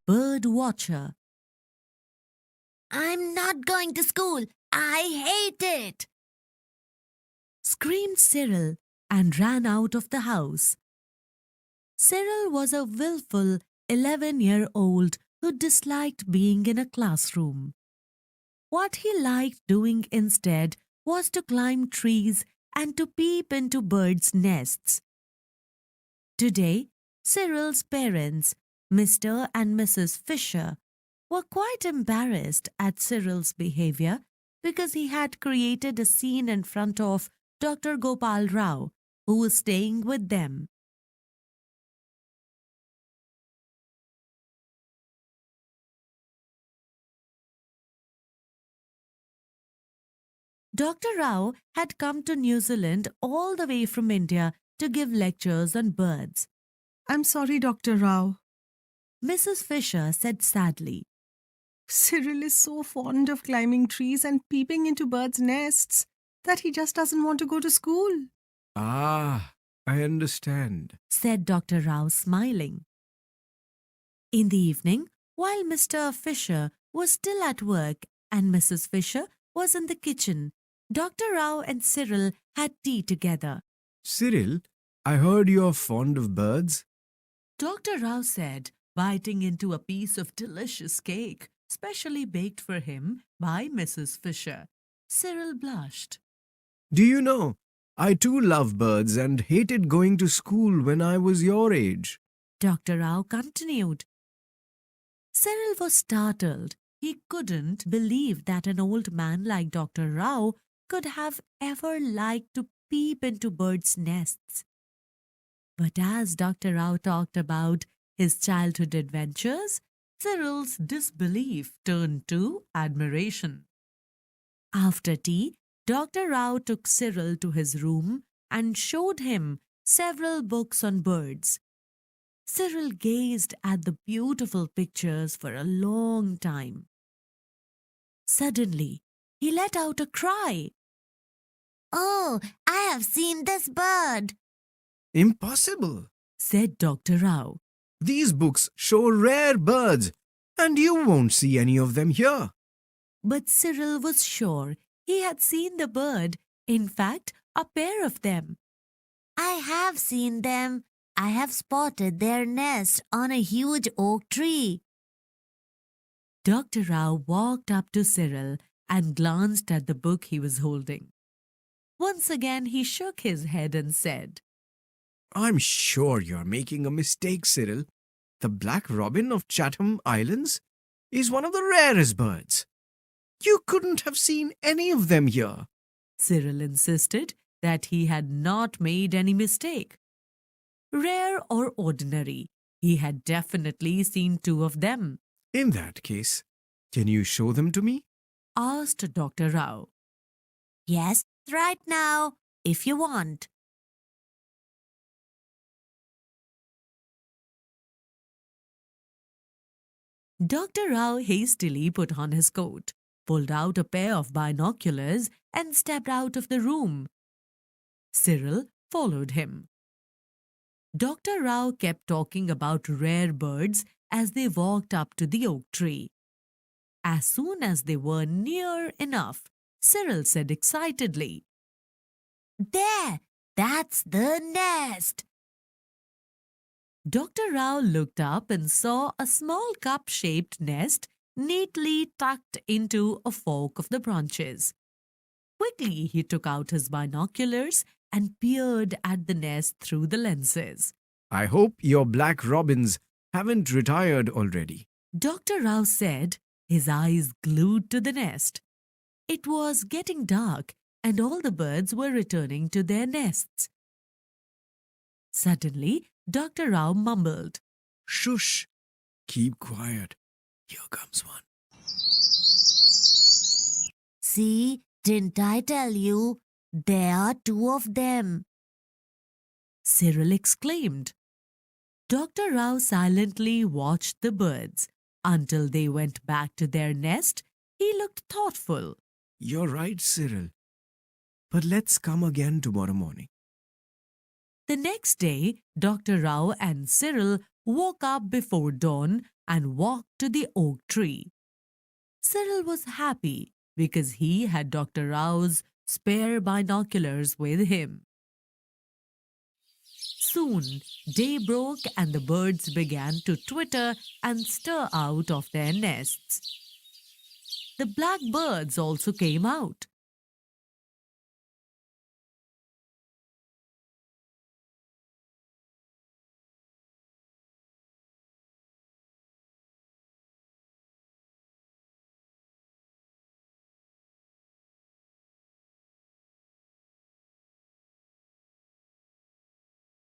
Birdwatcher. I'm not going to school. I hate it, Screamed Cyril and ran out of the house. Cyril was a willful 11-year-old who disliked being in a classroom. What he liked doing instead was to climb trees and to peep into birds' nests. Today, Cyril's parents, Mr. and Mrs. Fisher, were quite embarrassed at Cyril's behavior because he had created a scene in front of Dr. Gopal Rao, who was staying with them. Dr. Rao had come to New Zealand all the way from India to give lectures on birds. I'm sorry, Dr. Rao. Mrs. Fisher said sadly. Cyril is so fond of climbing trees and peeping into birds' nests that he just doesn't want to go to school. Ah, I understand, Said Dr. Rao, smiling. In the evening, while Mr. Fisher was still at work and Mrs. Fisher was in the kitchen, Dr. Rao and Cyril had tea together. Cyril, I heard you're fond of birds. Dr. Rao said, biting into a piece of delicious cake, specially baked for him by Mrs. Fisher. Cyril blushed. Do you know, I too love birds and hated going to school when I was your age. Dr. Rao continued. Cyril was startled. He couldn't believe that an old man like Dr. Rao could have ever liked to peep into birds' nests. But as Dr. Rao talked about his childhood adventures, Cyril's disbelief turned to admiration. After tea, Dr. Rao took Cyril to his room and showed him several books on birds. Cyril gazed at the beautiful pictures for a long time. Suddenly, he let out a cry. Oh, I have seen this bird, Impossible. Said Dr. Rao. These books show rare birds, and you won't see any of them here. But Cyril was sure he had seen the bird, in fact, a pair of them. I have seen them. I have spotted their nest on a huge oak tree. Dr. Rao walked up to Cyril and glanced at the book he was holding. Once again he shook his head and said, I'm sure you're making a mistake, Cyril. The black robin of Chatham Islands is one of the rarest birds. You couldn't have seen any of them here. Cyril insisted that he had not made any mistake. Rare or ordinary, he had definitely seen two of them, In that case, can you show them to me? asked Dr. Rao. Yes, right now, if you want. Dr. Rao hastily put on his coat, pulled out a pair of binoculars, and stepped out of the room. Cyril followed him. Dr. Rao kept talking about rare birds as they walked up to the oak tree. As soon as they were near enough, Cyril said excitedly, There, that's the nest. Dr. Rao looked up and saw a small cup-shaped nest neatly tucked into a fork of the branches. Quickly, he took out his binoculars and peered at the nest through the lenses. I hope your black robins haven't retired already. Dr. Rao said, his eyes glued to the nest. It was getting dark and all the birds were returning to their nests. Suddenly, Dr. Rao mumbled, Shush! Keep quiet. Here comes one. See, didn't I tell you? There are two of them. Cyril exclaimed. Dr. Rao silently watched the birds until they went back to their nest. He looked thoughtful. You're right, Cyril. But let's come again tomorrow morning. The next day, Dr. Rao and Cyril woke up before dawn and walked to the oak tree. Cyril was happy because he had Dr. Rao's spare binoculars with him. Soon, day broke and the birds began to twitter and stir out of their nests. The blackbirds also came out.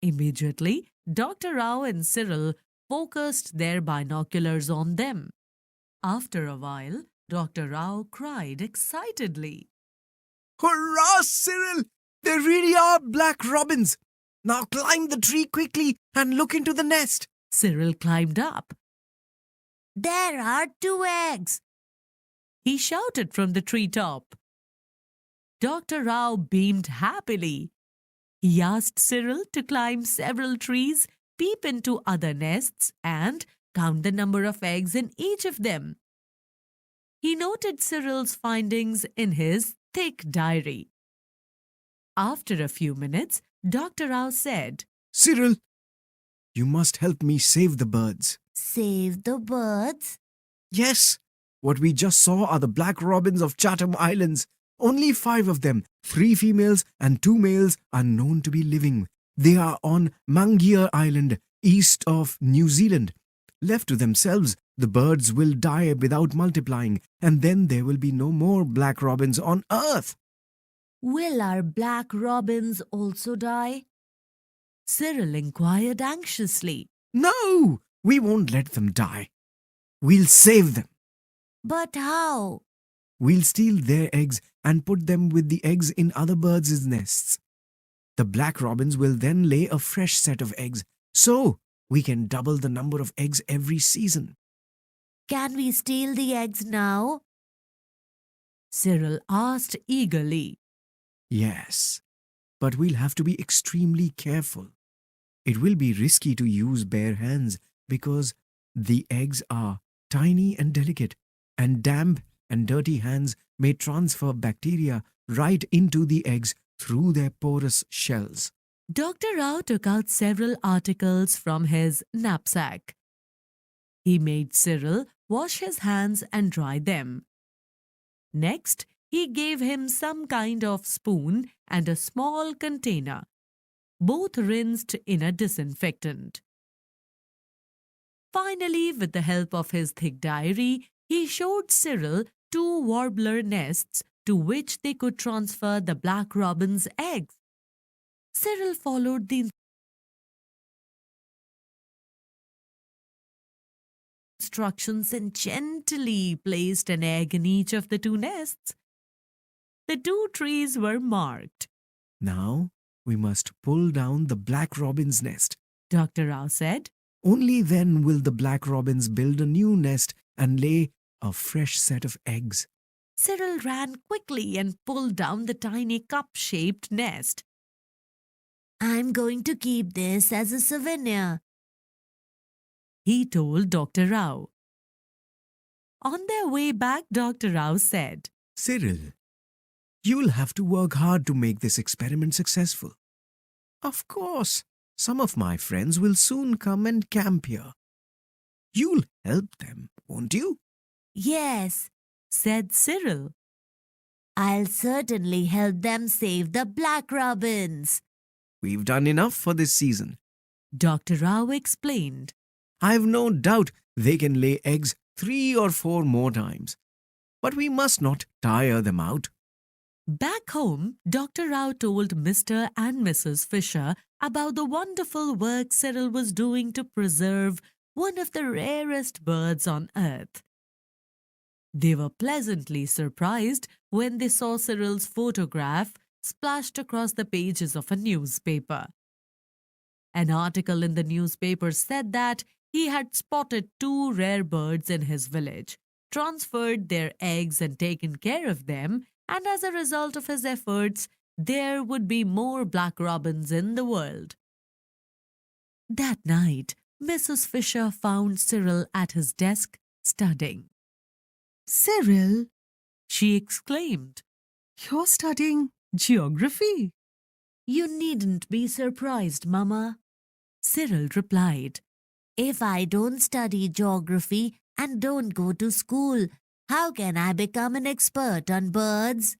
Immediately, Dr. Rao and Cyril focused their binoculars on them. After a while, Dr. Rao cried excitedly. Hurrah, Cyril! There really are black robins. Now climb the tree quickly and look into the nest. Cyril climbed up. There are 2 eggs. He shouted from the treetop. Dr. Rao beamed happily. He asked Cyril to climb several trees, peep into other nests, and count the number of eggs in each of them. He noted Cyril's findings in his thick diary. After a few minutes, Dr. Rao said, Cyril, you must help me save the birds. Save the birds? Yes, what we just saw are the black robins of Chatham Islands. Only 5 of them, 3 females and 2 males, are known to be living. They are on Mangier Island, east of New Zealand. Left to themselves, the birds will die without multiplying, and then there will be no more black robins on Earth. Will our black robins also die? Cyril inquired anxiously. No, we won't let them die. We'll save them. But how? We'll steal their eggs and put them with the eggs in other birds' nests. The black robins will then lay a fresh set of eggs, so we can double the number of eggs every season. Can we steal the eggs now? Cyril asked eagerly. Yes, but we'll have to be extremely careful. It will be risky to use bare hands because the eggs are tiny and delicate, and damp and dirty hands may transfer bacteria right into the eggs through their porous shells. Dr. Rao took out several articles from his knapsack. He made Cyril wash his hands and dry them. Next, he gave him some kind of spoon and a small container, both rinsed in a disinfectant. Finally, with the help of his thick diary, he showed Cyril 2 warbler nests to which they could transfer the black robin's eggs. Cyril followed the instructions and gently placed an egg in each of the 2 nests. The 2 trees were marked. Now we must pull down the black robin's nest. Dr. Rao said, Only then will the black robins build a new nest and lay a fresh set of eggs. Cyril ran quickly and pulled down the tiny cup-shaped nest. I'm going to keep this as a souvenir. He told Dr. Rao. On their way back, Dr. Rao said, Cyril, you'll have to work hard to make this experiment successful. Of course, some of my friends will soon come and camp here. You'll help them, won't you? Yes, said Cyril. I'll certainly help them save the black robins. We've done enough for this season. Dr. Rao explained. I've no doubt they can lay eggs 3 or 4 more times. But we must not tire them out. Back home, Dr. Rao told Mr. and Mrs. Fisher about the wonderful work Cyril was doing to preserve one of the rarest birds on earth. They were pleasantly surprised when they saw Cyril's photograph splashed across the pages of a newspaper. An article in the newspaper said that he had spotted 2 rare birds in his village, transferred their eggs and taken care of them, and as a result of his efforts, there would be more black robins in the world. That night, Mrs. Fisher found Cyril at his desk, studying. Cyril, She exclaimed. you're studying geography. You needn't be surprised, Mama. Cyril replied. If I don't study geography and don't go to school, how can I become an expert on birds?